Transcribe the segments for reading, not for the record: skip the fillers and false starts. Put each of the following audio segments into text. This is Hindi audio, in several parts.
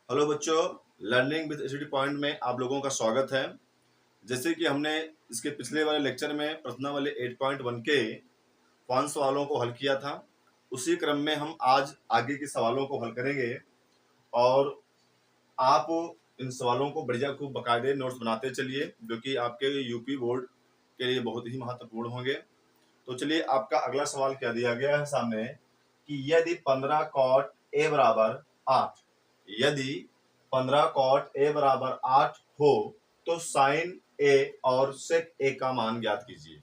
हेलो बच्चों, लर्निंग विद एचडी पॉइंट में आप लोगों का स्वागत है। जैसे कि हमने इसके पिछले वाले लेक्चर में प्रश्नावली 8.1 के 5 सवालों को हल किया था, उसी क्रम में हम आज आगे के सवालों को हल करेंगे और आप इन सवालों को बढ़िया खूब बाकायदे नोट्स बनाते चलिए, जो कि आपके यूपी बोर्ड के लिए बहुत ही महत्वपूर्ण होंगे। तो चलिए, आपका अगला सवाल क्या दिया गया है सामने कि यदि 15 कॉट ए बराबर 8, यदि 15 कॉट ए बराबर 8 हो तो साइन ए और सेक ए का मान ज्ञात कीजिए।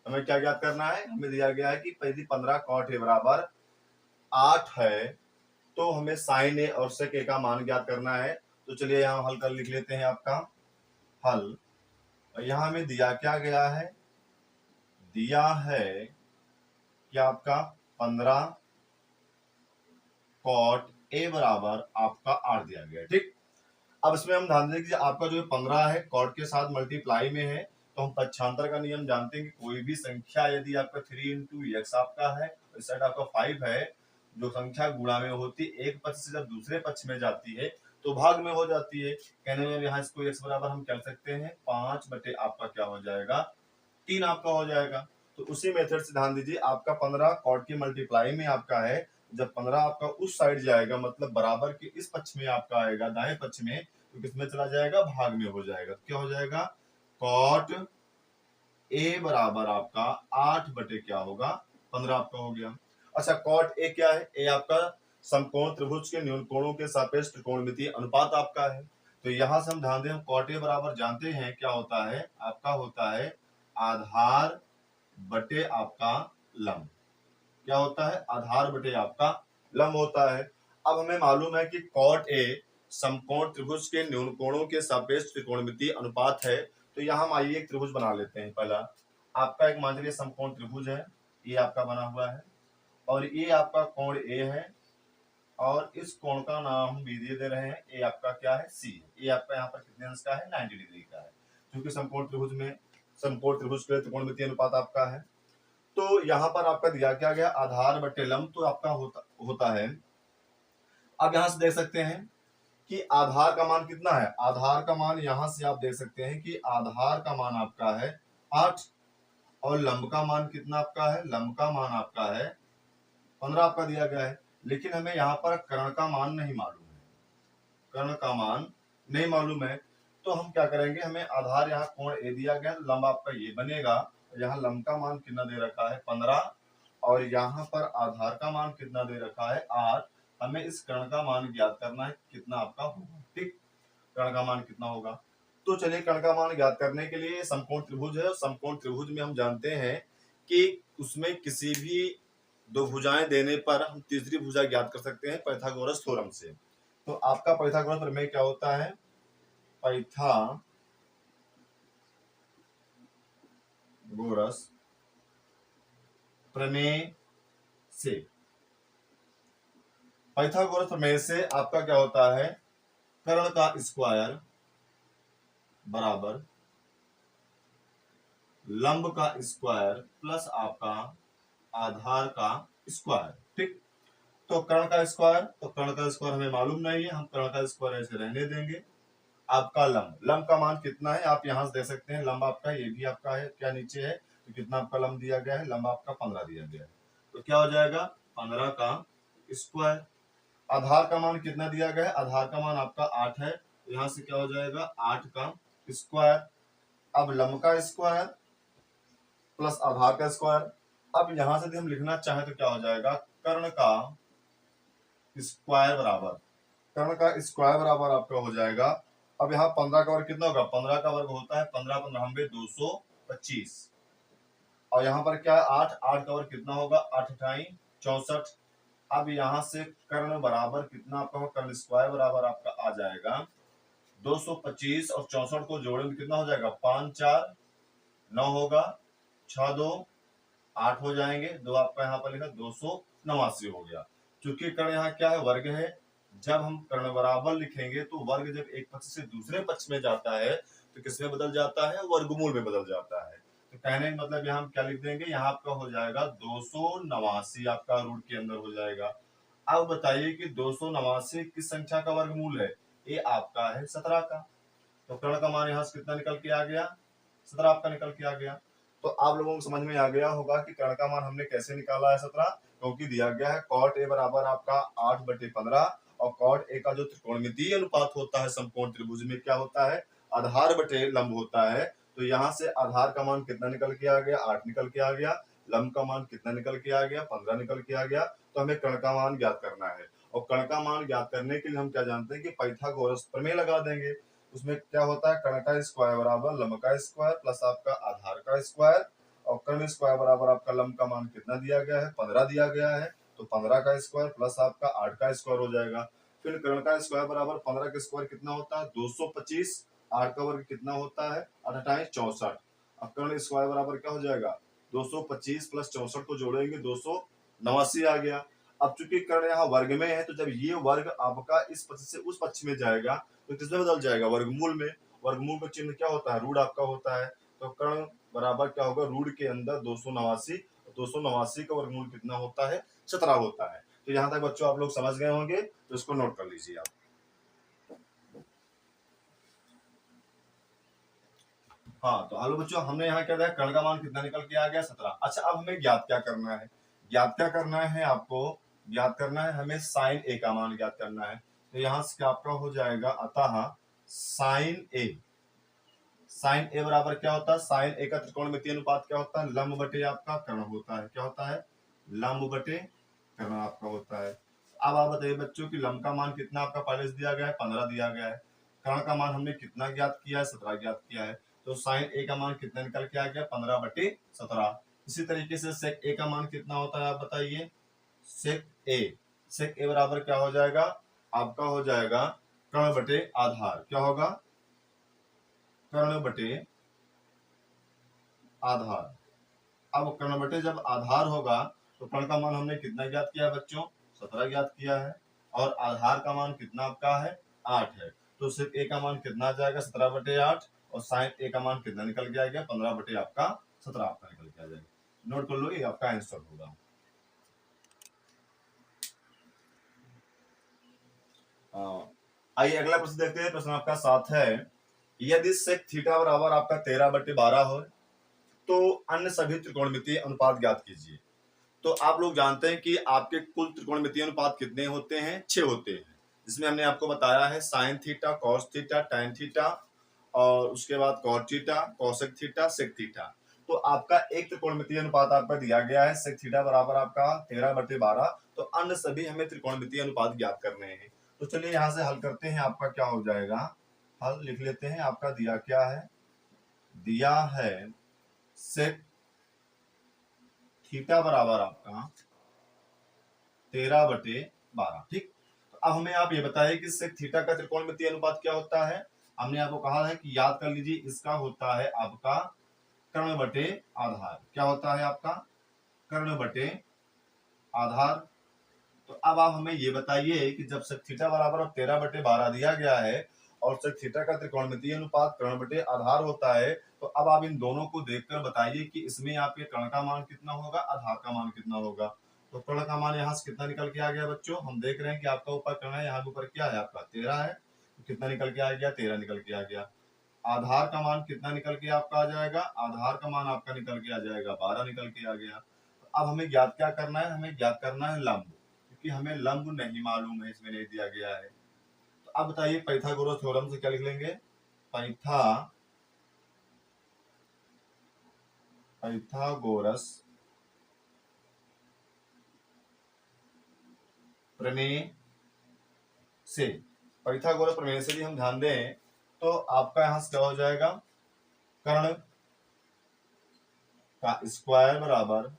हमें क्या ज्ञात करना है? हमें दिया गया है कि यदि 15 कॉट ए बराबर 8 है तो हमें साइन ए और सेक ए का मान ज्ञात करना है। तो चलिए यहाँ हल कर लिख लेते हैं आपका हल। यहाँ हमें दिया क्या गया है? दिया है कि आपका 15 कॉट ए बराबर आपका 8 दिया गया है। ठीक, अब इसमें हम ध्यान दें कि आपका जो 15 है कॉट के साथ मल्टीप्लाई में है, तो हम पक्षांतर का नियम जानते हैं कि कोई भी संख्या यदि आपका 3 इंटू एक्स आपका है, इस साइड आपका 5 है, जो संख्या गुणा में होती एक पक्ष से जब दूसरे पक्ष में जाती है तो भाग में हो जाती है। कहने में यहाँ इसको एक्स बराबर हम कह सकते हैं 5 बटे आपका क्या हो जाएगा, 3 आपका हो जाएगा। तो उसी मेथड से ध्यान दीजिए, आपका 15 कॉट की मल्टीप्लाई में आपका है, जब 15 आपका उस साइड जाएगा मतलब बराबर के इस पक्ष में आपका आएगा, दाएं पक्ष में, तो किसमें चला जाएगा? भाग में हो जाएगा। तो क्या हो जाएगा? कॉट ए बराबर आपका 8 बटे क्या होगा, 15 आपका हो गया। अच्छा, कॉट ए क्या है? ए आपका समकोण त्रिभुज के न्यून कोणों के सापेक्ष त्रिकोणमितीय अनुपात आपका है। तो यहां से हम ध्यान दें, हम कॉट ए बराबर जानते हैं क्या होता है, आपका होता है आधार बटे आपका लंब। क्या होता है? आधार बटे आपका लंब होता है। अब हमें मालूम है कि कॉट ए समकोण त्रिभुज के न्यून कोणों के सापेक्ष त्रिकोणमितीय अनुपात है। तो यहाँ हम आइए एक त्रिभुज बना लेते हैं। पहला आपका एक मान लीजिए समकोण त्रिभुज है, ये आपका बना हुआ है और ये आपका कोण ए है और इस कोण का नाम हम बी दे रहे हैं। ए आपका क्या है? सी है। ये आपका यहाँ पर कितने अंश का है? 90 डिग्री का है, क्योंकि समकोण त्रिभुज में समकोण त्रिभुज के त्रिकोणमितीय अनुपात आपका है। तो यहाँ पर आपका दिया क्या गया? आधार बटे लंब, तो आपका होता है। अब यहाँ से देख सकते हैं कि आधार का मान कितना है। आधार का मान यहां से आप देख सकते हैं कि आधार का मान आपका है 8 और लंब का मान कितना आपका है? लंब का मान आपका है 15 आपका दिया गया है। लेकिन हमें यहाँ पर कर्ण का मान नहीं मालूम है, कर्ण का मान नहीं मालूम है। तो हम क्या करेंगे, हमें आधार यहाँ कोण ए दिया गया, लंब आपका ये बनेगा, यहाँ लंब का मान कितना दे रखा है? 15 और यहाँ पर आधार का मान कितना दे रखा है? 8। हमें इस कर्ण का मान ज्ञात करना है, कितना आपका होगा। ठीक, कर्ण का मान कितना होगा? तो चलिए, कर्ण का मान ज्ञात करने के लिए समकोण त्रिभुज है और समकोण त्रिभुज में हम जानते हैं कि उसमें किसी भी दो भुजाएं देने पर हम तीसरी भुजा ज्ञात कर सकते हैं पाइथागोरस थ्योरम से। तो आपका पाइथागोरस प्रमेय क्या होता है? पाइथागोरस प्रमेय से, पाइथागोरस प्रमेय से आपका क्या होता है? कर्ण का स्क्वायर बराबर लंब का स्क्वायर प्लस आपका आधार का स्क्वायर। ठीक, तो कर्ण का स्क्वायर, तो कर्ण का स्क्वायर हमें मालूम नहीं है, हम कर्ण का स्क्वायर ऐसे रहने देंगे। आपका लंब, लंब का मान कितना है आप यहां से देख सकते हैं। लंब आपका ये भी आपका है क्या नीचे है, तो कितना आपका लंब दिया गया है? लंब आपका 15 दिया गया है। तो क्या हो जाएगा? 15 का स्क्वायर। आधार का मान कितना दिया गया है? आधार का मान आपका 8 है, तो यहां से क्या हो जाएगा? 8 का स्क्वायर। अब लंब का स्क्वायर प्लस आधार का स्क्वायर। अब यहां से हम लिखना चाहें तो क्या हो जाएगा? कर्ण का स्क्वायर बराबर, कर्ण का स्क्वायर बराबर आपका हो जाएगा। अब यहाँ 15 का वर्ग कितना होगा? 15 का वर्ग होता है 15 15 225 और यहाँ पर क्या है? 8, 8 का वर्ग कितना होगा? 8 8 64। अब यहाँ से कर्ण बराबर कितना आपका होगा? कर्ण स्क्वायर बराबर आपका आ जाएगा 225 और 64 को जोड़ेंगे कितना हो जाएगा? 5 4 9 होगा, 6 2 8 हो जाएंगे, 2 आपका यहाँ पर लिखा 289 हो गया। क्योंकि कर्ण यहाँ क्या है? वर्ग है। जब हम कर्ण बराबर लिखेंगे तो वर्ग जब एक पक्ष से दूसरे पक्ष में जाता है तो किसमें बदल जाता है? वर्गमूल में बदल जाता है। तो कहने का मतलब यहाँ हम क्या लिख देंगे? यहाँ आपका हो जाएगा 289 आपका रूट के अंदर हो जाएगा। अब बताइए कि 289 किस संख्या का वर्गमूल है? ये आपका है 17 का। तो कर्ण का मान यहाँ से कितना निकल के आ गया, 17 आपका निकल के आ गया। तो आप लोगों को समझ में आ गया होगा कि कर्ण का मान हमने कैसे निकाला है 17, क्योंकि दिया गया है कॉट ए बराबर आपका 8/15 और कॉट ए का जो त्रिकोणमितीय अनुपात होता है समकोण त्रिभुज में क्या होता है, आधार बटे लंब होता है। तो यहाँ से आधार का मान कितना निकल के आ गया, 8 निकल के आ गया, लंब का मान कितना निकल के आ गया, 15 निकल के आ गया। तो हमें कर्ण का मान ज्ञात करना है और कर्ण का मान ज्ञात करने के लिए हम क्या जानते हैं कि पाइथागोरस प्रमेय लगा देंगे। उसमें क्या होता है, कर्ण का स्क्वायर बराबर लंब का स्क्वायर प्लस आपका आधार का स्क्वायर और कर्ण स्क्वायर बराबर आपका लंब का मान कितना दिया गया है, 15 दिया गया है। तो 15 का स्क्वायर प्लस आपका 8 का स्क्वायर हो जाएगा। फिर कर्ण का स्क्वायर बराबर 15 का स्क्वायर कितना होता है 225, 8 का वर्ग कितना होता है 28 64। अब कर्ण स्क्वायर बराबर क्या हो जाएगा 225 प्लस 64 को जोड़ेंगे 289 आ गया। अब चूंकि कर्ण यहाँ वर्ग में है तो जब ये वर्ग आपका इस पक्ष से उस पक्ष में जाएगा तो किसमें बदल जाएगा, वर्गमूल में। वर्गमूल का चिन्ह क्या होता है, ऋण आपका होता है। तो कर्ण बराबर क्या होगा, ऋण के अंदर 289, 289 का वर्गमूल कितना होता है 17 होता है। तो यहाँ तक बच्चों आप लोग समझ गए होंगे, तो इसको नोट कर लीजिए आप। हाँ तो हेलो बच्चों, हमने यहाँ क्या दिया, कर्ण का मान कितना निकल के आ गया 17। अच्छा अब हमें ज्ञात क्या करना है, ज्ञात क्या करना है आपको, ज्ञात करना है हमें साइन ए का मान ज्ञात करना है। तो यहाँ से क्या आपका हो जाएगा, अतः साइन ए, साइन ए बराबर क्या होता है, साइन ए का त्रिकोणमितीय अनुपात क्या होता है, लंब बटे आपका कर्ण होता है। क्या होता है, लंब बटे कर्ण आपका होता है। अब आप बताइए बच्चों की लंब का मान कितना आपका पहले से दिया गया है, 15 दिया गया है। कर्ण का मान हमने कितना ज्ञात किया है, 17 ज्ञात किया है। तो साइन ए का मान कितना निकल के आ गया, 15/17। इसी तरीके से सेक ए का मान कितना होता है आप बताइए, सेक ए, सेक ए बराबर क्या हो जाएगा आपका, हो जाएगा कर्ण बटे आधार। क्या होगा, कर्ण बटे आधार। अब कर्ण बटे जब आधार होगा तो कर्ण का मान हमने कितना ज्ञात किया है बच्चों, 17 ज्ञात किया है और आधार का मान कितना आपका है 8 है। तो सिर्फ ए का मान कितना आ जाएगा 17/8 और साइन ए का मान कितना निकल के आ गया 15/17 आपका निकल के आ जाएगा। नोट कर लो, ये आपका आंसर होगा। आइए अगला प्रश्न देखते हैं। प्रश्न आपका 7 है, यदि सेक थीटा बराबर आपका 13/12 हो तो अन्य सभी त्रिकोणमितीय अनुपात ज्ञात कीजिए। तो आप लोग जानते हैं कि आपके कुल त्रिकोणमितीय अनुपात कितने होते हैं, 6 होते हैं। जिसमें हमने आपको बताया है sine theta, cos theta, tan theta और उसके बाद cot theta, cosec theta, sec theta. तो आपका एक त्रिकोणमितीय अनुपात आपका दिया गया है सेक थीटा बराबर आपका 13/12। तो अन्य सभी हमें त्रिकोणमितीय अनुपात ज्ञात करने हैं। तो चलिए यहाँ से हल करते हैं। आपका क्या हो जाएगा, हल लिख लेते हैं। आपका दिया क्या है, दिया है सेक थीटा बराबर आपका 13/12। ठीक, तो अब हमें आप ये बताइए कि सेक थीटा का त्रिकोणमितीय अनुपात क्या होता है। हमने आपको कहा है कि याद कर लीजिए, इसका होता है आपका कर्ण बटे आधार। क्या होता है आपका, कर्ण बटे आधार। तो अब आप हमें ये बताइए कि जब सेक थीटा बराबर 13/12 दिया गया है और सेक थीटा का त्रिकोणमितीय अनुपात कर्ण बटे आधार होता है, तो अब आप इन दोनों को देखकर बताइए कि इसमें आपके कर्ण का मान कितना होगा, आधार का मान कितना होगा। तो कर्ण का मान यहाँ से कितना निकल के आ गया बच्चों, हम देख रहे हैं कि आपका ऊपर कर्ण है, यहाँ ऊपर क्या है आपका 13 है। तो कितना निकल के आ गया, 13 निकल के आ गया। आधार का मान कितना निकल के आपका आ जाएगा, आधार का मान आपका निकल के आ जाएगा 12 निकल के आ गया। तो अब हमें ज्ञात क्या करना है, हमें ज्ञात करना है लंब, क्योंकि हमें लंब नहीं मालूम है, इसमें नहीं दिया गया है। तो अब बताइए पाइथागोरस थ्योरम से क्या लिख लेंगे, पाइथागोरस प्रमेय से, पाइथागोरस प्रमेय से भी हम ध्यान दें तो आपका यहां से क्या हो जाएगा, कर्ण का स्क्वायर बराबर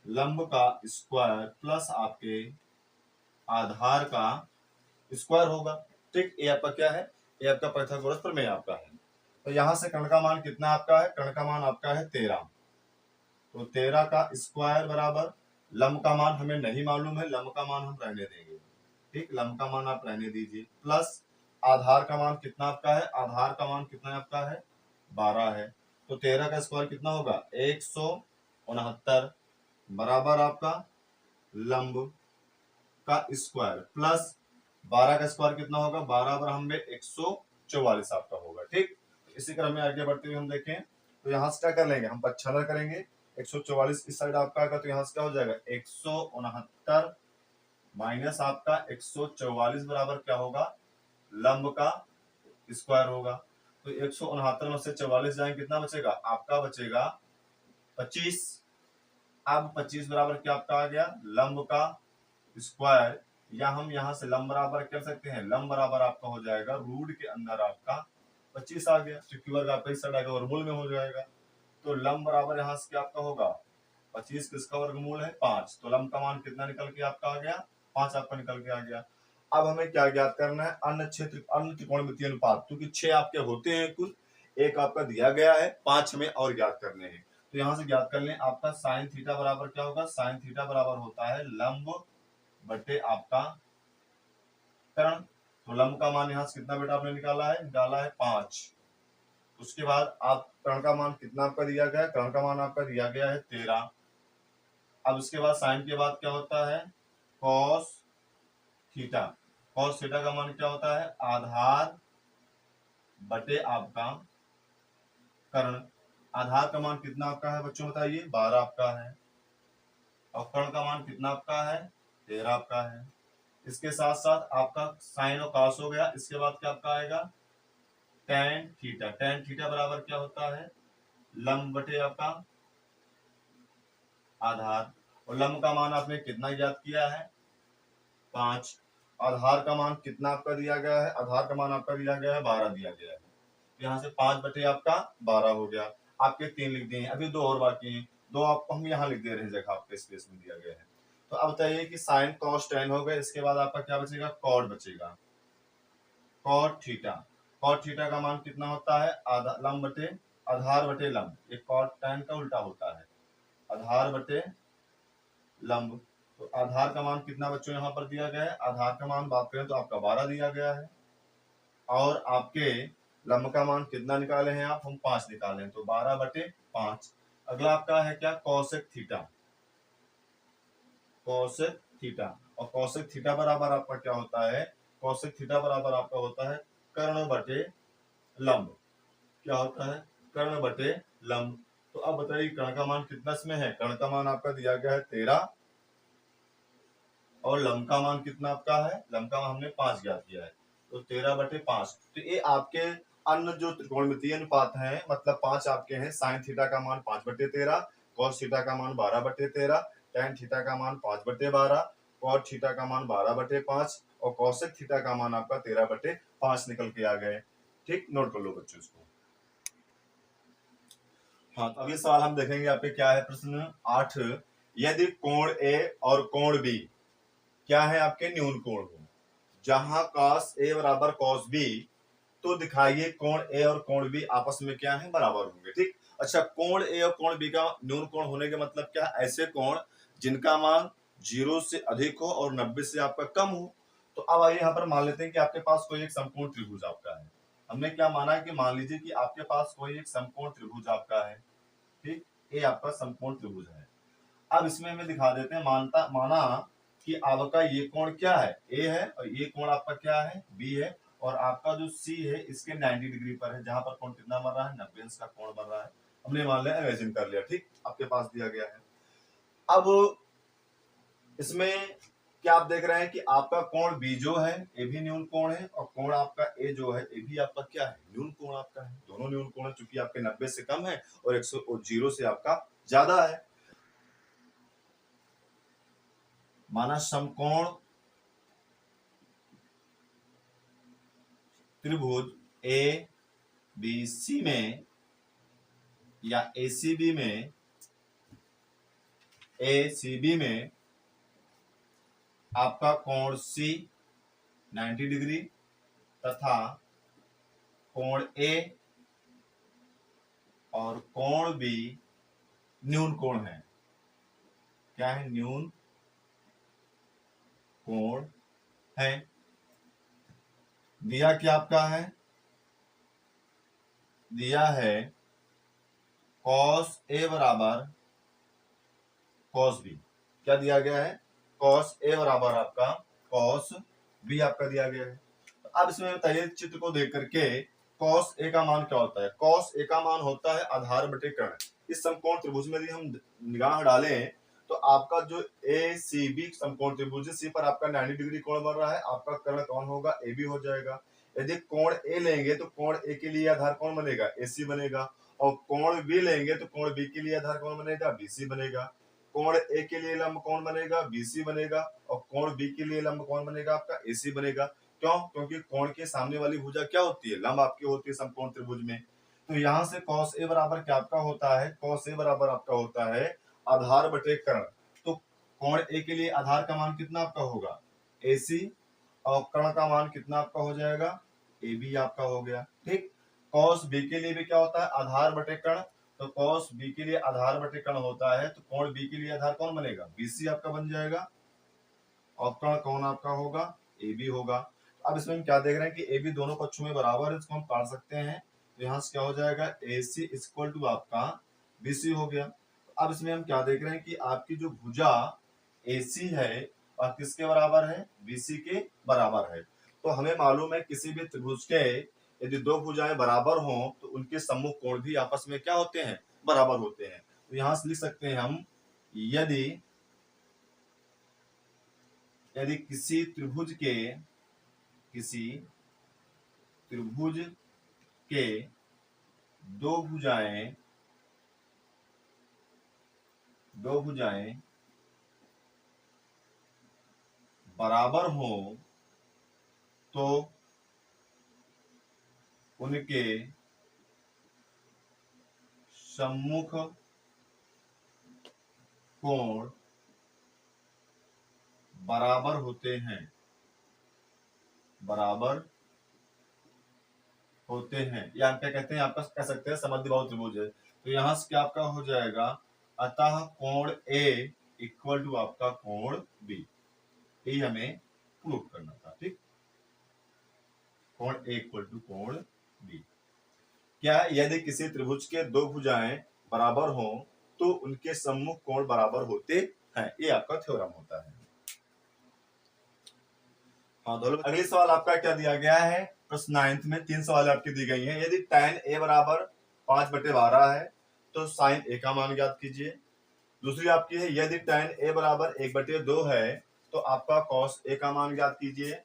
लंब का स्क्वायर प्लस आपके आधार का स्क्वायर होगा। ठीक, ये आपका क्या है, ये आपका पाइथागोरस प्रमेय आपका है। तो यहां से कर्ण का मान कितना आपका है, कर्ण का मान आपका है 13। तो 13 का स्क्वायर बराबर लंब का मान हमें नहीं मालूम है, लंब का मान हम रहने देंगे। ठीक, लंब का मान आप रहने दीजिए, प्लस आधार का मान कितना आपका है, आधार का मान कितना आपका है 12 है। तो 13 का स्क्वायर कितना होगा 169 बराबर आपका लंब का स्क्वायर प्लस 12 का स्क्वायर कितना होगा, 12 बराबर में 144 आपका होगा। ठीक, इसी क्रम में आगे बढ़ते हुए हम देखें तो यहाँ से क्या कर लेंगे, हम 55 करेंगे, 144 इस साइड आपका आएगा तो यहाँ से क्या हो जाएगा 169 माइनस आपका 144 बराबर क्या होगा, लंब का स्क्वायर होगा। तो 169 में से 44 जाएंगे कितना बचेगा, आपका बचेगा 25। अब 25 बराबर क्या आपका आ गया, लंब का स्क्वायर, या हम यहाँ से लंब बराबर कर सकते हैं, लंब बराबर आपका हो जाएगा रूट के अंदर आपका 25 आ गया, क्योंकि वर्ग आपका इस साइड आएगा वर्गमूल में हो जाएगा। तो लंब बराबर यहाँ से क्या आपका होगा 25, किसका वर्गमूल है 5, तो लंब का मान कितना निकल के आपका आ गया 5 आपका निकल के आ गया। अब हमें क्या ज्ञात करना है, अन्य क्षेत्र अन्य त्रिकोणमितीय अनुपात, क्योंकि 6 आपके होते हैं कुल, एक आपका दिया गया है, 5 हमें और ज्ञात करने हैं। तो यहाँ से ज्ञात कर लें, आपका साइन थीटा बराबर क्या होगा, साइन थीटा बराबर होता है लंब बटे आपका कर्ण। तो लंब का मान यहाँ से कितना बेटा आपने निकाला है 5। उसके बाद आप कर्ण का मान कितना आपका दिया गया है, कर्ण का मान आपका दिया गया है 13। अब उसके बाद साइन के बाद क्या होता है कॉस थीटा, कॉस थीटा का मान क्या होता है आधार बटे आपका कर्ण। आधार का मान कितना आपका है बच्चों बताइए 12 आपका है, और कर्ण का मान कितना आपका है 13 आपका है। इसके साथ साथ आपका साइन और कॉस हो गया, इसके बाद क्या आपका आएगा टेन थीटा। टेन थीटा बराबर क्या होता है लंब बटे आपका आधार, और लंब का मान आपने कितना ज्ञात किया है 5। आधार का मान कितना आपका दिया गया है, आधार का मान आपका दिया गया है 12 दिया गया है, यहाँ से 5 बटे आपका 12 हो गया। आपके 3 लिख दिए हैं, अभी 2 और बाकी हैं, 2 आपको हम यहाँ लिख दे रहे हैं जगह आपके स्पेस में दिया गया है। तो अब बताइए कि साइन कॉस टेन हो गए, इसके बाद आपका क्या बचेगा कॉट बचेगा, कॉट थीटा। कॉट थीटा का मान कितना होता है आधा लंब बटे आधार बटे लंब, ये कॉट टेन का उल्टा होता है आधार बटे लंब। तो आधार का मान कितना बच्चों यहाँ पर दिया गया है, आधार का मान बात करें तो आपका 12 दिया गया है, और आपके लंब का मान कितना निकाले हैं आप, हम 5 निकाले हैं, तो 12 बटे 5। अगला आपका है क्या कौशिक थीटा, कौशिक थीटा, और कौशिक थीटा बराबर आपका क्या होता है, कौशिक थीटा बराबर आपका होता है कर्ण बटे लंब, क्या होता है कर्ण बटे लंब। तो अब बताइए कर्ण का मान कितना इसमें है, कर्ण का मान आपका दिया गया है 13, और लंब का मान कितना आपका है, लंब का मान हमने 5 ज्ञात किया है, तो 13 बटे 5। तो ये आपके अन्य जो त्रिकोणमितीय अनुपात हैं, मतलब 5 आपके हैं, साइन थीटा का मान 5 बटे 13, कॉस थीटा का मान 12 बटे 13, टेन थीटा का मान 5 बटे 12, कॉट थीटा का मान 12 बटे 5, और कौशिक थीटा का मान आपका 13 बटे 5 निकल के आ गए। ठीक, नोट कर लो बच्चों इसको। हाँ, तो अगले सवाल हम देखेंगे आपके क्या है प्रश्न 8, यदि कोण ए और कोण बी क्या है आपके न्यून कोण हो, जहां cos a बराबर cos b, तो दिखाइए कोण ए और कोण बी आपस में क्या है बराबर होंगे। ठीक, अच्छा कोण ए और कोण बी का न्यून कोण होने का मतलब क्या है, ऐसे कोण जिनका मान 0 से अधिक हो और 90 से आपका कम हो। तो अब आइए यहाँ पर मान लेते हैं कि आपके पास कोई एक समकोण त्रिभुज आपका है। हमने क्या माना है कि मान लीजिए कि आपके पास कोई एक समकोण त्रिभुज आपका है, ठीक, ये आपका समकोण त्रिभुज है। अब इसमें हमें दिखा देते हैं, माना कि आपका ये कोण क्या है ए है, और ये कोण आपका क्या है बी है, और आपका जो सी है इसके 90 डिग्री पर है, जहां पर कोण कितना बन रहा है 90 अंश का कोण बन रहा है। हमने मान लिया इमेजिन कर लिया, ठीक, आपके पास दिया गया है। अब इसमें क्या आप देख रहे हैं कि आपका कोण बी जो है ये भी न्यून कोण है, और कोण आपका ए जो है ये भी आपका क्या है न्यून कोण आपका है, दोनों न्यून कोण है, चूंकि आपके 90 से कम है और 0 से आपका ज्यादा है। माना समकोण त्रिभुज ए बी सी में या एसीबी में, एसीबी में आपका कोण सी 90 डिग्री तथा कोण ए और कोण बी न्यून कोण है, क्या है न्यून कोण है। दिया क्या आपका है, दिया है cos ए बराबर cos बी, क्या दिया गया है cos ए बराबर आपका cos बी आपका दिया गया है। तो अब इसमें बताइए चित्र को देख करके कॉस ए का मान क्या होता है। कॉस ए का मान होता है आधार बटे कर्ण। इस समकोण त्रिभुज में यदि हम निगाह डालें तो आपका जो ए सी बी समकोण त्रिभुज सी पर आपका 90 डिग्री कोण बन रहा है, आपका कर्ण कौन होगा, ए बी हो जाएगा। यदि कोण ए लेंगे तो कोण ए के लिए आधार कौन बनेगा, ए सी बनेगा। और कोण बी लेंगे तो कोण बी के लिए आधार कौन बनेगा, बी सी बनेगा। कोण ए के लिए लंब कौन बनेगा, बी सी बनेगा। और कोण बी के लिए लंब कौन बनेगा, आपका ए सी बनेगा। क्यों? क्योंकि कोण के सामने वाली भुजा क्या होती है, लंब आपकी होती है समकोण त्रिभुज में। तो यहां से cos a बराबर क्या आपका होता है, cos a बराबर आपका होता है आधार बटे कर्ण। तो कोण a के लिए आधार का मान कितना आपका होगा, AC। और कर्ण का मान कितना आपका हो जाएगा, AB आपका हो गया। ठीक। cos b के लिए भी क्या होता है, आधार बटे कर्ण। तो cos b के लिए आधार बटे कर्ण होता है, तो कोण b के लिए आधार कौन बनेगा, BC आपका बन जाएगा। और कर्ण कौन आपका होगा, AB होगा। अब इसमें हम क्या देख रहे हैं कि AB दोनों पक्षों में बराबर है, इसको हम काट सकते हैं। तो यहाँ से क्या हो जाएगा, AC इक्वल टू आपका BC हो गया। अब इसमें हम क्या देख रहे हैं कि आपकी जो भुजा AC है और किसके बराबर है, BC के बराबर है। तो हमें मालूम है किसी भी त्रिभुज के यदि दो भुजाएं बराबर हों तो उनके सम्मुख कोण भी आपस में क्या होते हैं, बराबर होते हैं। तो यहाँ से लिख सकते हैं हम, यदि किसी त्रिभुज के दो भुजाएं बराबर हो तो उनके सम्मुख कोण बराबर होते हैं, या हम क्या कहते हैं, आपका कह सकते हैं समद्विबाहु त्रिभुज है। तो यहां से क्या आपका हो जाएगा, अतः कोण ए इक्वल टू आपका कोण बी। ये हमें प्रूव करना था। ठीक, कोण ए इक्वल टू कोण बी। क्या, यदि किसी त्रिभुज के दो भुजाएं बराबर हो तो उनके सम्मुख कोण बराबर होते हैं। ये आपका थ्योरम होता है। हाँ दोनों। अगले सवाल आपका क्या दिया गया है, प्रश्न 9 में 3 सवाल आपकी दी गई हैं। यदि tan a बराबर 5/12 है तो sin a का मान ज्ञात कीजिए। दूसरी आपकी है, यदि tan a बराबर 1/2 है तो आपका cos a का मान ज्ञात कीजिए।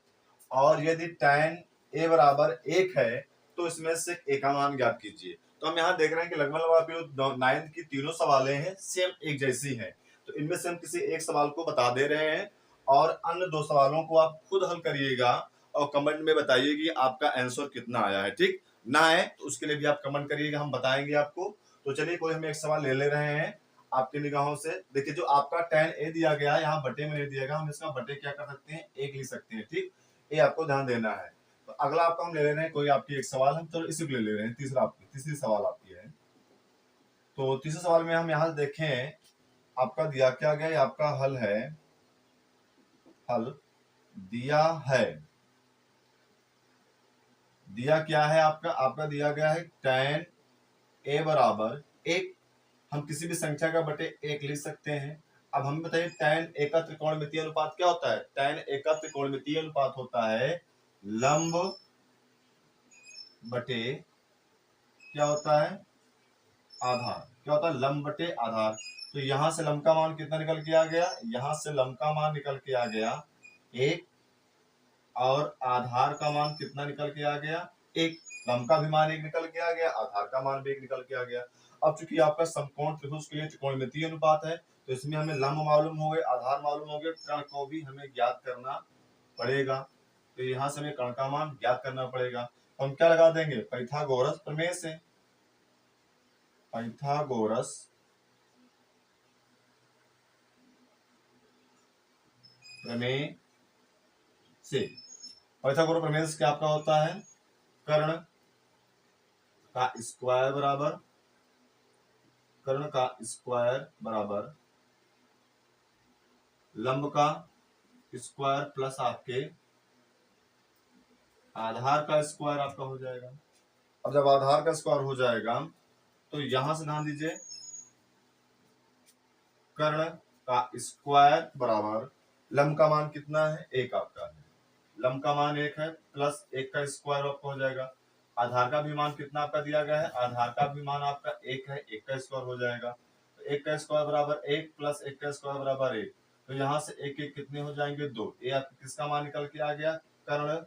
और यदि tan a बराबर 1 है तो इसमें से a का मान ज्ञात कीजिए। तो हम यहाँ देख रहे हैं कि लगभग आपकी 9 की तीनों सवालें हैं सेम एक जैसी हैं। तो इनमें से हम किसी एक सवाल को बता दे रहे हैं और अन्य 2 सवालों को आप खुद हल करिएगा और कमेंट में बताइए कि आपका आंसर कितना आया है। ठीक ना है तो उसके लिए भी आप कमेंट करिएगा, हम बताएंगे आपको। तो चलिए कोई हम एक सवाल ले रहे हैं आपकी निगाहों से। देखिए जो आपका tan a दिया गया है, यहाँ बटे में नहीं दिया गया, हम इसका बटे क्या कर सकते हैं, 1 लिख सकते हैं। ठीक, ये आपको ध्यान देना है। तो अगला आपका हम ले रहे हैं कोई आपकी एक सवाल, हम तो इसी को ले रहे हैं। तीसरी सवाल आपकी है। तो तीसरे सवाल में हम यहाँ देखें आपका दिया क्या गया, आपका हल है, दिया क्या है आपका दिया गया है tan a बराबर 1। हम किसी भी संख्या का बटे 1 लिख सकते हैं। अब हम बताइए tan a का त्रिकोणमितीय अनुपात क्या होता है, tan a का त्रिकोणमितीय अनुपात होता है लंब बटे क्या होता है, आधार। क्या होता है, लंब बटे आधार। तो यहां से लंब का मान कितना निकल के आ गया, यहां से लंब का मान निकल के आ गया 1 और आधार का मान कितना निकल के आ गया, 1। लंब का भी मान 1 निकल के आ गया, आधार का मान भी 1 निकल के आ गया। अब चूंकि आपका समकोण त्रिभुज के लिए त्रिकोणमितीय अनुपात है तो इसमें हमें लंब मालूम हो गए, आधार मालूम हो गए, कर्ण को भी हमें ज्ञात करना पड़ेगा। तो यहाँ से हमें कर्ण का मान ज्ञात करना पड़ेगा। तो हम क्या लगा देंगे, पाइथागोरस प्रमेय से। पाइथागोरस प्रमेय से। पाइथागोरस प्रमेय से क्या आपका होता है, कर्ण का स्क्वायर बराबर लंब का स्क्वायर प्लस आपके आधार का स्क्वायर आपका हो जाएगा। अब जब आधार का स्क्वायर हो जाएगा तो यहां से ध्यान दीजिए, कर्ण का स्क्वायर बराबर लंब का मान कितना है, 1 आपका है। लंब का मान 1 है प्लस 1 का स्क्वायर आपका हो जाएगा। आधार का भी मान कितना आपका दिया गया है, आधार का भी मान आपका 1 है, 1 का स्क्वायर हो जाएगा। तो 1 का स्क्वायर बराबर 1 प्लस 1 का स्क्वायर बराबर 1। तो यहाँ से 1 1 कितने हो जाएंगे 2। ये आपका किसका मान निकल के आ गया, कर्ण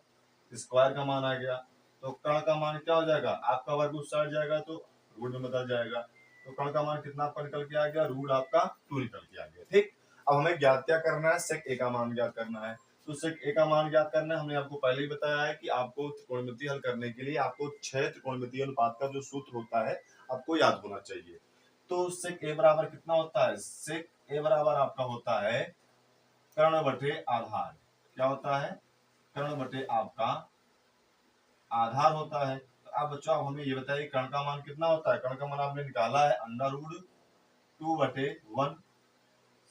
स्क्वायर का मान आ गया। तो कर्ण का मान क्या हो जाएगा, आपका वर्ग उस साइड जाएगा तो रूट में बदल जाएगा। तो कर्ण का मान कितना आपका निकल के आ गया, रूट आपका 2 निकल के आ गया। ठीक, अब हमें ज्ञात क्या करना है, सेक ए का मान ज्ञात करना है। तो सेक ए का मान ज्ञात करना है, हमने आपको पहले ही बताया है कि आपको त्रिकोणमिति हल करने के लिए आपको 6 त्रिकोणमितीय अनुपात का जो सूत्र होता है आपको याद होना चाहिए। तो सेक ए बराबर कितना होता है, सेक ए बराबर आपका होता है कर्ण बटे आधार। क्या होता है, कर्ण बटे आपका आधार होता है। तो आप बच्चों आप हमें ये बताइए कर्ण का मान कितना होता है। कर्ण का मान आपने निकाला है √2/1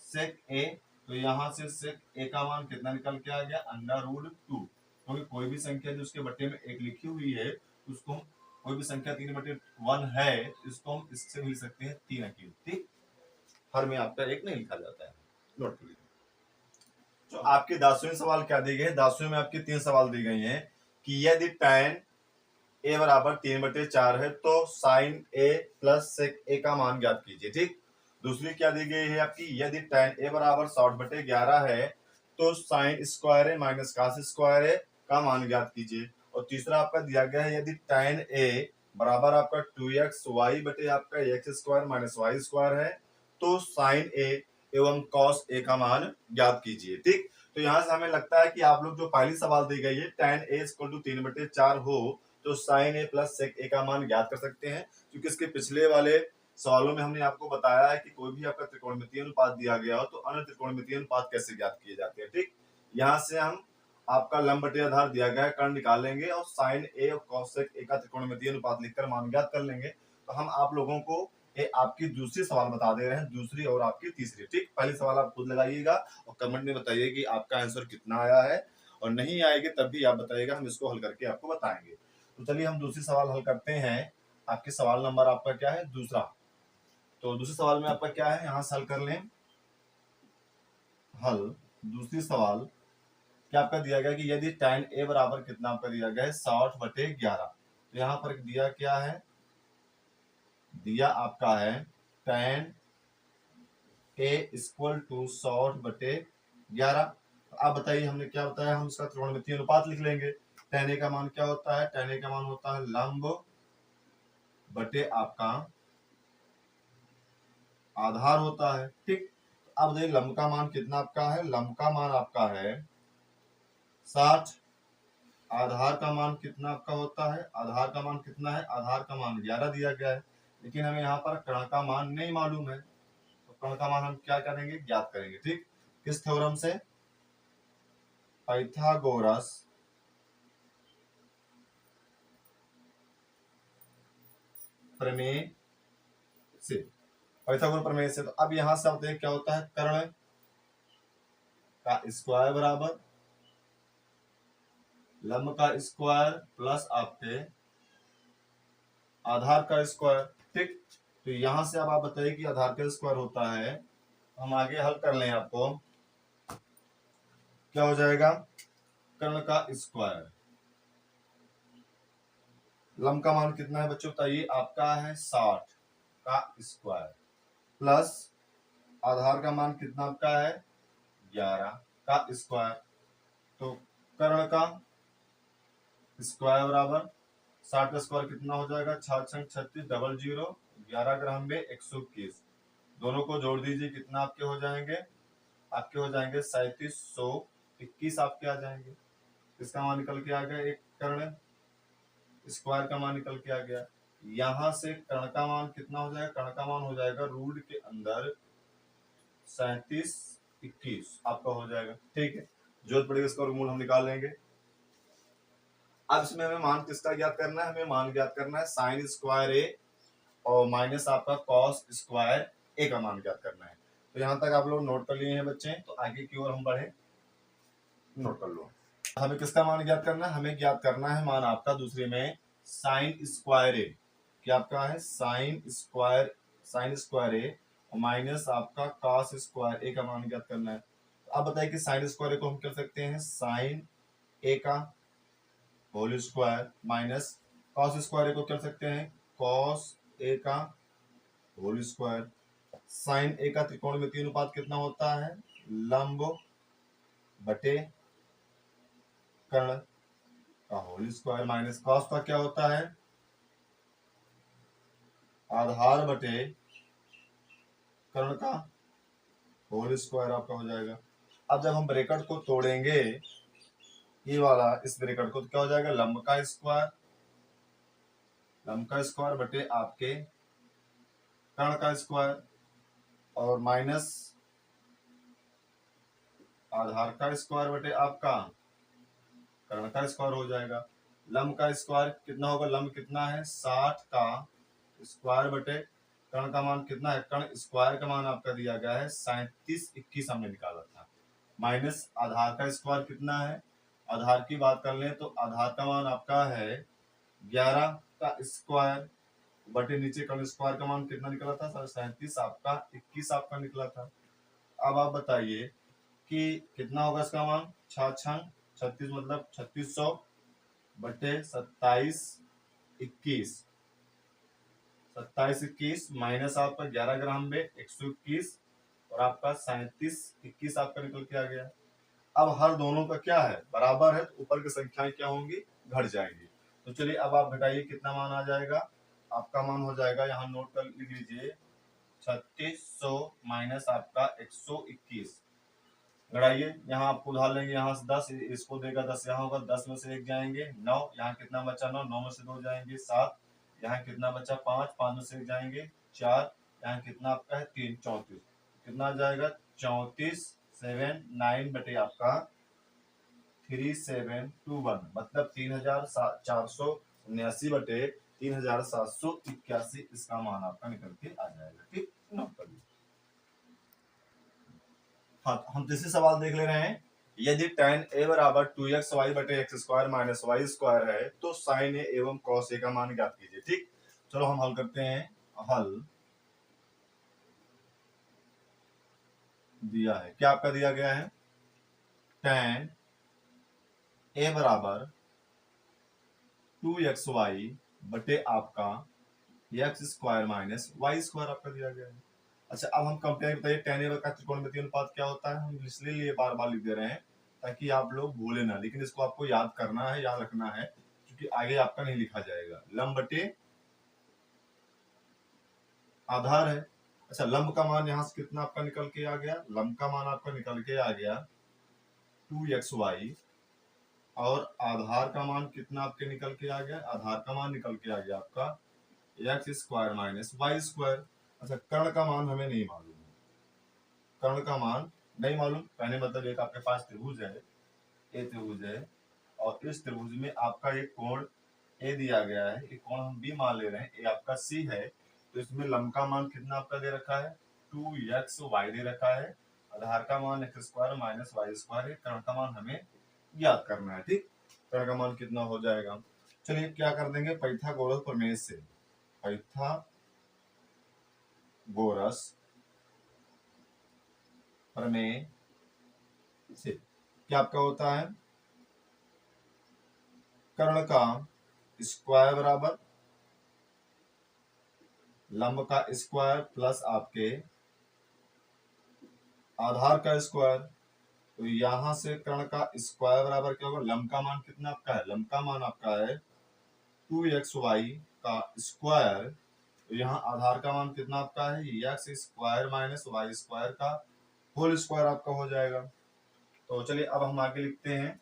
सेक ए। तो यहाँ से सेक ए का मान कितना निकल के आ गया, √2। क्योंकि कोई भी संख्या जो उसके बटे में 1 लिखी हुई है उसको, कोई भी संख्या 3/1 है इसको हम इससे मिल सकते हैं 3 अकील। ठीक, हर में आपका 1 नहीं लिखा जाता है, नोट कर लीजिए। तो आपके 10वें सवाल क्या दी गई है, 10वें में आपके 3 सवाल दी गई हैं कि यदि tan a बराबर 3/4 है तो sin a plus sec a का मान ज्ञात कीजिए। ठीक, दूसरी क्या दी गई है आपकी, यदि tan a बराबर 60/11 है तो sin square a minus cos square a का मान ज्ञात कीजिए। और तीसरा आपका दिया गया है यदि tan a बराबर आपका 2x y बटे आपका x square minus y square है तो sin a एवं cos a का मान ज्ञात कीजिए। ठीक, तो यहाँ से हमें लगता है कि आप लोग जो पहली सवाल दी गई है tan a = 3/4 हो तो sin a plus sec a का मान ज्ञात कर सकते हैं। क्योंकि इसके पिछले वाले सवालों में हमने आपको बताया है कि कोई भी आपका त्रिकोणमितीय अनुपात दिया गया हो तो अन्य त्रिकोणमितीय अनुपात कैसे ज्ञात किए जाते हैं। ठीक, यहाँ से हम आपका लंब बटे आधार दिया गया है कर्ण निकाल लेंगे और sin a और cos sec a का त्रिकोणमितीय अनुपात लिखकर मान ज्ञात कर लेंगे। तो हम आप लोगों को ये आपकी दूसरी सवाल बता दे रहे हैं, दूसरी और आपकी तीसरी। ठीक, पहली सवाल आप खुद लगाइएगा और कमेंट में बताइए कि आपका आंसर कितना आया है, और नहीं आएगी तब भी आप बताइएगा, हम इसको हल करके आपको बताएंगे। तो चलिए हम दूसरी सवाल हल करते हैं। आपके सवाल नंबर आपका क्या है, दूसरा। तो दूसरे सवाल में आपका क्या है, यहां से हल कर लें। हल दूसरी सवाल क्या आपका दिया गया कि यदि tan a बराबर कितना आपका दिया गया है 60/11। तो यहाँ पर दिया क्या है, दिया आपका है tan a = 60/11। आप बताइए हमने क्या बताया, हम इसका त्रिकोणमितीय अनुपात लिख लेंगे। tan a का मान क्या होता है, tan a का मान होता है लंब बटे आपका आधार होता है। ठीक, अब देखिए लंब का मान कितना आपका है, लंब का मान आपका है 60। आधार का मान कितना आपका होता है, आधार का मान कितना है, आधार का मान 11 दिया गया है। लेकिन हमें यहाँ पर कर्ण का मान नहीं मालूम है, तो कर्ण का मान हम क्या करेंगे, ज्ञात करेंगे। ठीक, किस थ्योरम से, पाइथागोरस प्रमेय से, पाइथागोरस प्रमेय से। तो अब यहां से आप देखें क्या होता है, कर्ण का स्क्वायर बराबर लंब का स्क्वायर प्लस आपके आधार का स्क्वायर। ठीक, तो यहां से अब आप बताइए कि आधार का स्क्वायर होता है, हम आगे हल कर लें। आपको क्या हो जाएगा, कर्ण का स्क्वायर, लंब का मान कितना है बच्चों बताइए, आपका है 60 का स्क्वायर प्लस आधार का मान कितना आपका है 11 का स्क्वायर। तो कर्ण का स्क्वायर बराबर 60 का स्क्वायर कितना हो जाएगा, 66 36 00 11 ग्राम में 121। दोनों को जोड़ दीजिए, कितना आपके हो जाएंगे, आपके हो जाएंगे 3721 आपके आ जाएंगे। इसका मान निकल के आ गया, एक कर्ण स्क्वायर का मान निकल के आ गया। यहां से कर्ण का मान कितना हो जाएगा, कर्ण का मान हो जाएगा रूट के अंदर 3721 आपका हो जाएगा। ठीक है, जोड़ पड़ेगा, इसका वर्गमूल हम निकाल लेंगे। अब इसमें हमें मान किसका ज्ञात करना है, हमें मान ज्ञात करना है साइन स्क्वायर ए और माइनस आपका कॉस स्क्वायर ए का मान ज्ञात करना है। तो यहां तक आप लोग नोट कर लिए हैं बच्चे, तो आगे की ओर हम बढ़े, नोट कर लो। हमें किसका मान ज्ञात करना है, हमें ज्ञात करना है मान आपका दूसरे में साइन स्क्वायर ए। क्या आपका है, साइन स्क्वायर ए और माइनस आपका कॉस स्क्वायर ए का मान ज्ञात करना है। तो आप बताइए कि साइन स्क्वायर ए को हम कर सकते हैं साइन ए का whole square minus cos square A को कर सकते हैं कॉस ए का होल स्क्वायर, साइन ए का त्रिकोणमितीय अनुपात कितना होता है लंब बटे कर्ण का होल स्क्वायर माइनस कॉस का क्या होता है आधार बटे कर्ण का होल स्क्वायर आपका हो जाएगा। अब जब हम ब्रैकेट को तोड़ेंगे ये वाला इस ब्रैकेट को तो क्या हो जाएगा लंब का स्क्वायर बटे आपके कर्ण का स्क्वायर और माइनस आधार का स्क्वायर बटे आपका कर्ण का स्क्वायर हो जाएगा। लंब का स्क्वायर कितना होगा लंब कितना है 60 का स्क्वायर बटे कर्ण का मान कितना है कर्ण स्क्वायर का मान आपका दिया गया है 3721 हमने निकाला था माइनस आधार का स्क्वायर कितना है आधार की बात कर लें तो आधार का मान आपका है 11 का स्क्वायर बटे नीचे कर्ण स्क्वायर का मान कितना निकला था 37 आपका 21 आपका निकला था। अब आप बताइए कि कितना होगा इसका मान 36 मतलब 3600 बटे 2721 माइनस आपका 11 ग्राम में 121 और आपका 3721 आपका निकल के आ गया। अब हर दोनों का क्या है बराबर है तो ऊपर की संख्याएं क्या होंगी घट जाएंगी। तो चलिए अब आप घटाइए कितना मान आ जाएगा आपका मान हो जाएगा यहाँ नोट कर लीजिए 3600 माइनस आपका 121 घटाइए यहाँ आपको उधार लेंगे यहाँ से 10 इसको देगा 10 यहाँ होगा 10 में से 1 जाएंगे 9 यहाँ कितना बचा 9 में से 2 जाएंगे 7 यहाँ कितना बचा 5 में से 1 जाएंगे 4 यहाँ कितना आपका है 3 34 कितना आ जाएगा 34 7 9 बटे आपका 3721 मतलब 3479 बटे 3781 इसका मान आपका निकल के आ जाएगा। ठीक नोट कर लीजिए। हाँ हम तीसरे सवाल देख ले रहे हैं यदि tan a बराबर 2xy बटे x square minus y square है तो sin a एवं cos a का मान ज्ञात कीजिए। ठीक चलो हम हल करते हैं। हल दिया है क्या आपका दिया गया है tan a बराबर 2xy बटे आपका x square minus y square आपका दिया गया है। अच्छा अब हम कंपेयर बताइए tan a का त्रिकोणमितीय अनुपात क्या होता है हम इसलिए बार बार लिख दे रहे हैं ताकि आप लोग भूले ना लेकिन इसको आपको याद करना है याद रखना है क्योंकि आगे आपका नहीं लिखा जाएगा। लंब बटे आधार है। अच्छा लंब का मान यहाँ से कितना आपका निकल के आ गया लंब का मान आपका निकल के आ गया 2xy और आधार का मान कितना आपके निकल के आ गया आधार का मान निकल के आ गया आपका x square minus y square. अच्छा कर्ण का मान हमें नहीं मालूम कर्ण का मान नहीं मालूम कहने मतलब एक आपके पास त्रिभुज है ए त्रिभुज है और इस त्रिभुज में आपका एक कोण ए दिया गया है एक कोण हम बी मान ले रहे हैं ए आपका सी है तो इसमें लंब का मान कितना आपका दे रखा है 2xy दे रखा है आधार का मान x square minus y square है कर्ण का मान हमें ज्ञात करना है। ठीक कर्ण का मान कितना हो जाएगा चलिए क्या कर देंगे पाइथागोरस प्रमेय से पाइथागोरस प्रमेय से क्या आपका होता है कर्ण का स्क्वायर बराबर लंब का स्क्वायर प्लस आपके आधार का स्क्वायर तो यहां से कर्ण का स्क्वायर बराबर क्या होगा लंब का मान कितना आपका है लंब का मान आपका है 2xy का स्क्वायर तो यहाँ आधार का मान कितना आपका है x square minus y square का होल स्क्वायर आपका हो जाएगा। तो चलिए अब हम आगे लिखते हैं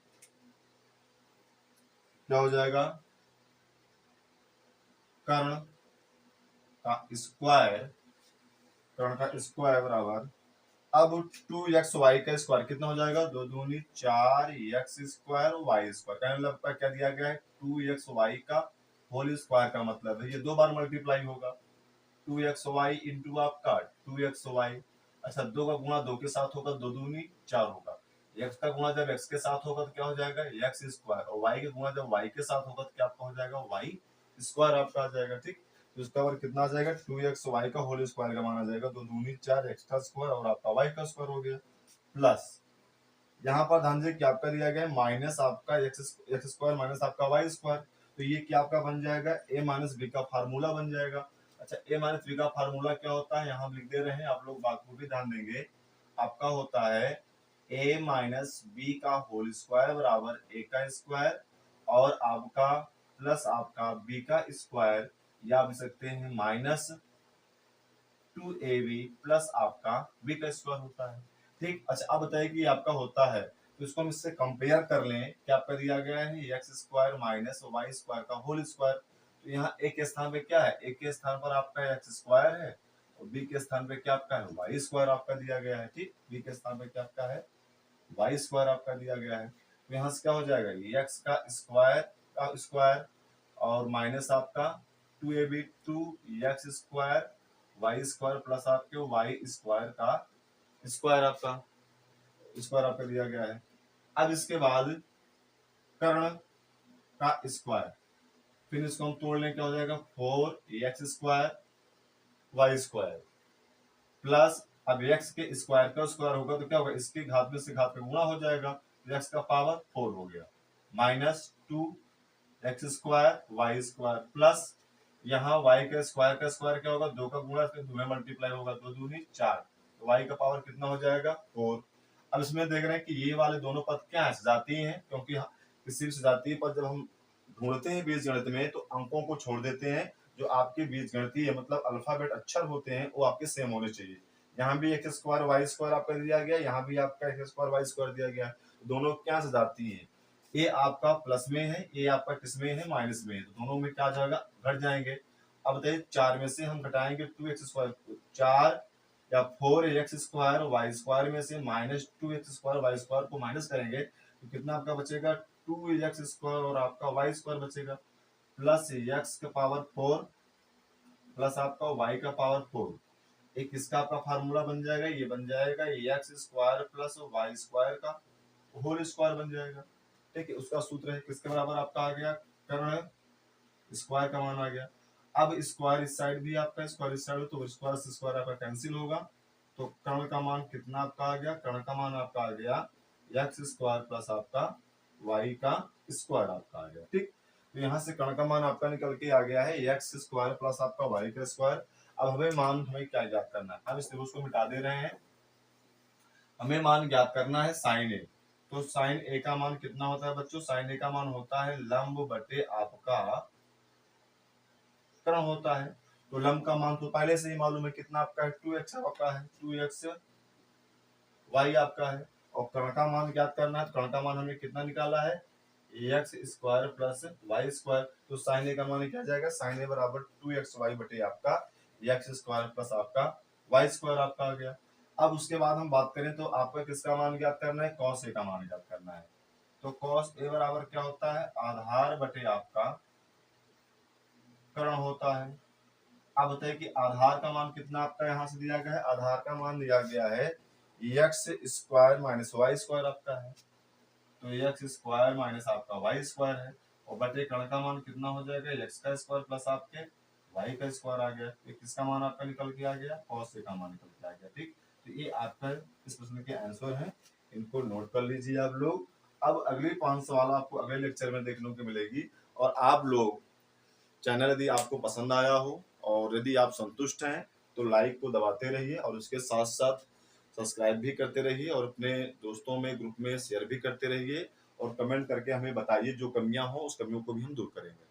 क्या हो जाएगा कर्ण का स्क्वायर बराबर अब 2xy का स्क्वायर कितना हो जाएगा 2 दूनी 4x स्क्वायर वाई स्क्वायर कहने मतलब आपका क्या दिया गया है 2xy का होल स्क्वायर का मतलब है ये 2 बार मल्टीप्लाई होगा 2xy इंटू आपका 2xy। अच्छा 2 का गुणा 2 के साथ होगा 2 दूनी 4 होगा x का गुणा जब x के साथ होगा तो क्या हो जाएगा x स्क्वायर और y का गुणा जब y के साथ होगा तो क्या आपका हो जाएगा y स्क्वायर आपका आ जाएगा। ठीक तो इसका वर्ग कितना आ जाएगा 2xy का होल स्क्वायर का मान आ जाएगा 2 दूनी 4 x का स्क्वायर और आपका y का स्क्वायर हो गया प्लस यहाँ पर ध्यान दीजिए क्या आपका दिया गया है माइनस आपका एक्स स्क्वायर माइनस आपका वाई स्क्वायर, तो ये क्या आपका बन जाएगा ए माइनस बी का फार्मूला बन जाएगा। अच्छा ए माइनस बी का फार्मूला क्या होता है यहाँ हम लिख दे रहे हैं, आप लोग बात को भी ध्यान देंगे। आपका होता है ए माइनस बी का होल स्क्वायर बराबर ए का स्क्वायर और आपका प्लस आपका बी का स्क्वायर, या आप लिख सकते हैं माइनस 2ab प्लस आपका बी का स्क्वायर होता है। ठीक, अच्छा अब बताइए कि आपका होता है तो इसको हम इससे कंपेयर कर लें, क्या आपका दिया गया है x square minus y square का होल स्क्वायर, तो यहाँ ए के स्थान पे क्या है, ए के स्थान पर आपका एक्स स्क्वायर है और बी के स्थान पे क्या आपका है वाई स्क्वायर आपका दिया गया है। ठीक, बी के स्थान पे क्या आपका है वाई स्क्वायर आपका दिया गया है, तो यहाँ से क्या हो जाएगा ये एक्स का स्क्वायर और माइनस आपका 2ab 2x square y square plus आपके वाई स्क्वायर का स्क्वायर आपका दिया गया है। अब इसके बाद कर्ण का स्क्वायर, फिर इसको हम तोड़ लें क्या हो जाएगा 4x square y square plus अब x के स्क्वायर का स्क्वायर होगा तो क्या होगा इसके घात में से घात में गुणा हो जाएगा, तो x का पावर 4 हो गया minus 2x square y square plus यहाँ y का स्क्वायर क्या होगा 2 का गुणा फिर 2 में मल्टीप्लाई होगा 2 दूनी 4, तो y का पावर कितना हो जाएगा 4। अब इसमें देख रहे हैं कि ये वाले दोनों पद क्या है सजातीय हैं, क्योंकि किसी भी सजातीय पद जब हम ढूंढते हैं बीजगणित में तो अंकों को छोड़ देते हैं, जो आपके बीजगणितीय मतलब अल्फाबेट अक्षर होते हैं वो आपके सेम होने चाहिए। यहाँ भी एक्स स्क्वायर वाई स्क्वायर आपका दिया गया, यहाँ भी आपका एक्स स्क्वायर वाई स्क्वायर दिया गया, दोनों क्या सजातीय है, ये आपका प्लस में है ये आपका किस में है माइनस में है, तो दोनों में क्या जाएगा घट जाएंगे। अब बताइए 4 में से हम घटाएंगे 2x स्क्वायर, 4 या 4x स्क्वायर वाई स्क्वायर में से minus 2x square y square को माइनस करेंगे तो कितना आपका बचेगा 2x स्क्वायर और आपका वाई स्क्वायर बचेगा प्लस x का पावर 4 प्लस आपका y का पावर 4, एक इसका आपका फार्मूला बन जाएगा, ये बन जाएगा x square plus y square का होल स्क्वायर बन जाएगा। ठीक है, उसका सूत्र है किसके बराबर आपका आ गया कर्ण स्क्वायर का मान आ गया। अब स्क्वायर इस साइड भी आपका स्क्वायर इस साइड तो स्क्वायर से स्क्वायर आपका कैंसिल होगा, तो कर्ण का मान कितना आपका आ गया, कर्ण का मान आपका आ गया एक्स स्क्वायर प्लस आपका वाई का स्क्वायर आपका आ गया। ठीक, तो यहाँ से कर्ण का मान आपका निकल के आ गया है एक्स स्क्वायर प्लस आपका वाई का स्क्वायर। अब हमें क्या ज्ञात करना है, हम इस त्रिभुज को मिटा दे रहे हैं, हमें मान ज्ञात करना है साइन ए, तो साइन ए का मान कितना होता है बच्चों, साइन ए का मान होता है लंब बटे आपका कर्ण होता है, तो लंब का मान तो पहले से ही मालूम है कितना आपका है 2x आपका है 2x y आपका है, और कर्ण का मान ज्ञात करना है, तो कर्ण का मान हमने कितना निकाला है x square plus y square, तो साइन ए का मान क्या जाएगा साइन ए बराबर 2xy बटे आपका एक्स स्क्वायर प्लस आपका वाई स्क्वायर आपका आ गया। अब उसके बाद हम बात करें तो आपका किसका मान ज्ञात करना है कॉस ए का मान ज्ञात करना है, तो कॉस ए बराबर क्या होता है आधार बटे आपका कर्ण होता है। आप बताइए कि आधार का मान कितना आपका यहाँ से दिया गया है, आधार का मान दिया गया है x square minus y square आपका है, तो एक्स स्क्वायर माइनस आपका वाई स्क्वायर है, और बटे कर्ण का मान कितना हो जाएगा एक्स का स्क्वायर प्लस आपके वाई का स्क्वायर आ गया, तो किसका मान आपका निकल के आ गया कॉस ए का मान निकल के आ गया। ठीक, तो ये आपका इस प्रश्न के आंसर है, इनको नोट कर लीजिए आप लोग। अब अगली 5 सवाल आपको अगले लेक्चर में देखने को मिलेगी, और आप लोग चैनल यदि आपको पसंद आया हो और यदि आप संतुष्ट हैं तो लाइक को दबाते रहिए और उसके साथ साथ सब्सक्राइब भी करते रहिए और अपने दोस्तों में ग्रुप में शेयर भी करते रहिए, और कमेंट करके हमें बताइए जो कमियां हो उस कमियों को भी हम दूर करेंगे।